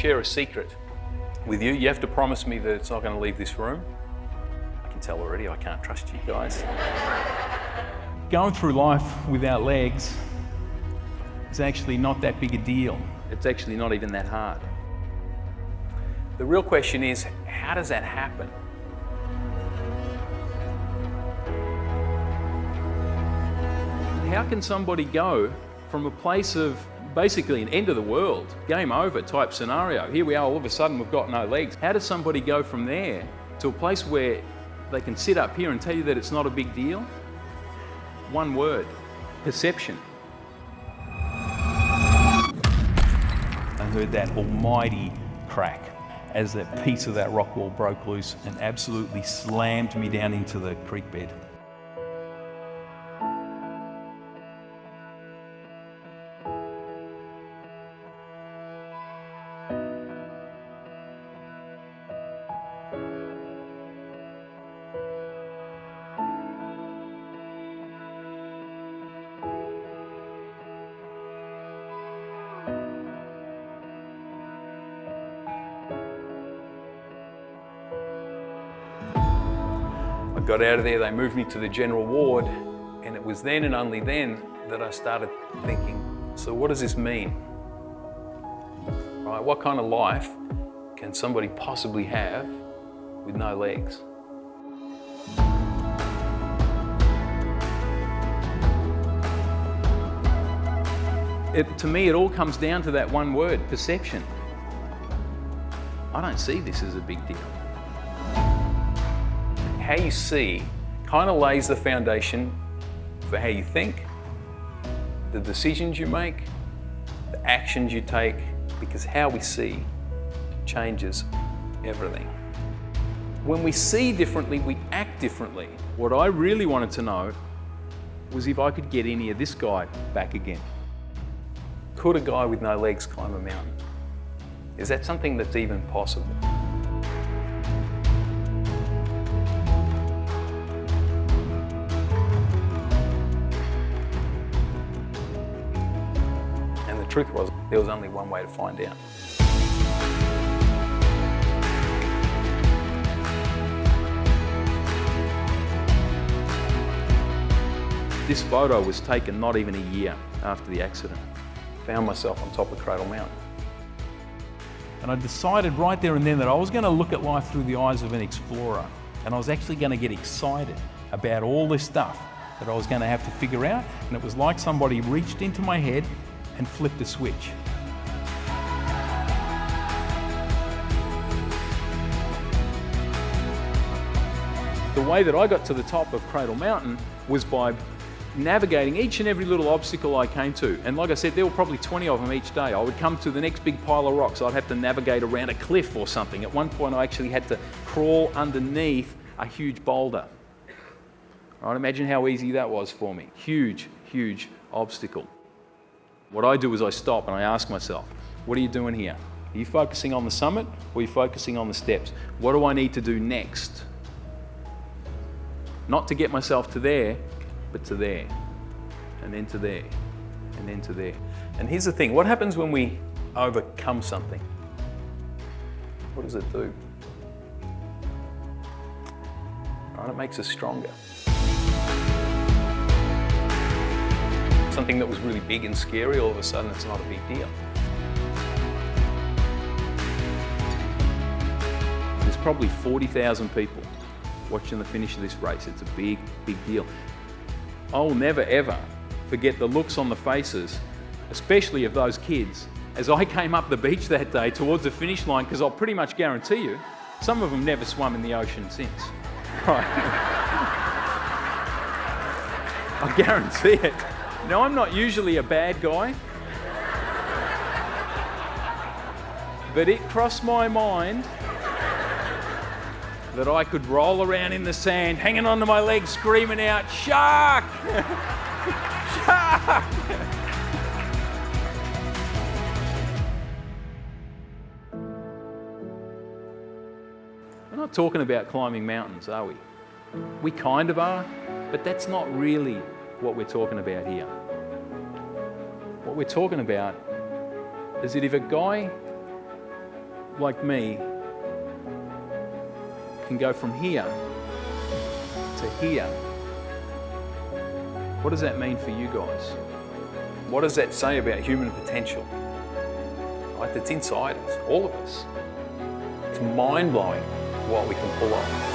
share a secret with you. You have to promise me that it's not going to leave this room. I can tell already, I can't trust you guys. Going through life without legs is actually not that big a deal. It's actually not even that hard. The real question is, how does that happen? How can somebody go from a place of basically an end of the world, game over type scenario, here we are, all of a sudden we've got no legs. How does somebody go from there to a place where they can sit up here and tell you that it's not a big deal? One word: perception. I heard that almighty crack as that piece of that rock wall broke loose and absolutely slammed me down into the creek bed. I got out of there, they moved me to the general ward, and it was then and only then that I started thinking, so what does this mean? Right, what kind of life can somebody possibly have with no legs? To me, it all comes down to that one word: perception. I don't see this as a big deal. How you see kind of lays the foundation for how you think, the decisions you make, the actions you take, because how we see changes everything. When we see differently, we act differently. What I really wanted to know was if I could get any of this guy back again. Could a guy with no legs climb a mountain? Is that something that's even possible? And the truth was, there was only one way to find out. This photo was taken not even a year after the accident. Found myself on top of Cradle Mountain. And I decided right there and then that I was going to look at life through the eyes of an explorer. And I was actually going to get excited about all this stuff that I was going to have to figure out. And it was like somebody reached into my head and flipped a switch. The way that I got to the top of Cradle Mountain was by navigating each and every little obstacle I came to. And like I said, there were probably 20 of them each day. I would come to the next big pile of rocks. I'd have to navigate around a cliff or something. At one point, I actually had to crawl underneath a huge boulder. All right, imagine how easy that was for me. Huge, huge obstacle. What I do is I stop and I ask myself, what are you doing here? Are you focusing on the summit or are you focusing on the steps? What do I need to do next? Not to get myself to there, but to there, and then to there, and then to there. And here's the thing, what happens when we overcome something? What does it do? Right, it makes us stronger. Something that was really big and scary, all of a sudden it's not a big deal. There's probably 40,000 people watching the finish of this race. It's a big, big deal. I'll never ever forget the looks on the faces, especially of those kids, as I came up the beach that day towards the finish line, because I'll pretty much guarantee you, some of them never swum in the ocean since. Right. I guarantee it. Now, I'm not usually a bad guy, but it crossed my mind that I could roll around in the sand, hanging onto my legs, screaming out, "Shark! Shark!" We're not talking about climbing mountains, are we? We kind of are, but that's not really what we're talking about here. What we're talking about is that if a guy like me can go from here to here, what does that mean for you guys? What does that say about human potential? Right, that's inside us, all of us. It's mind-blowing what we can pull off.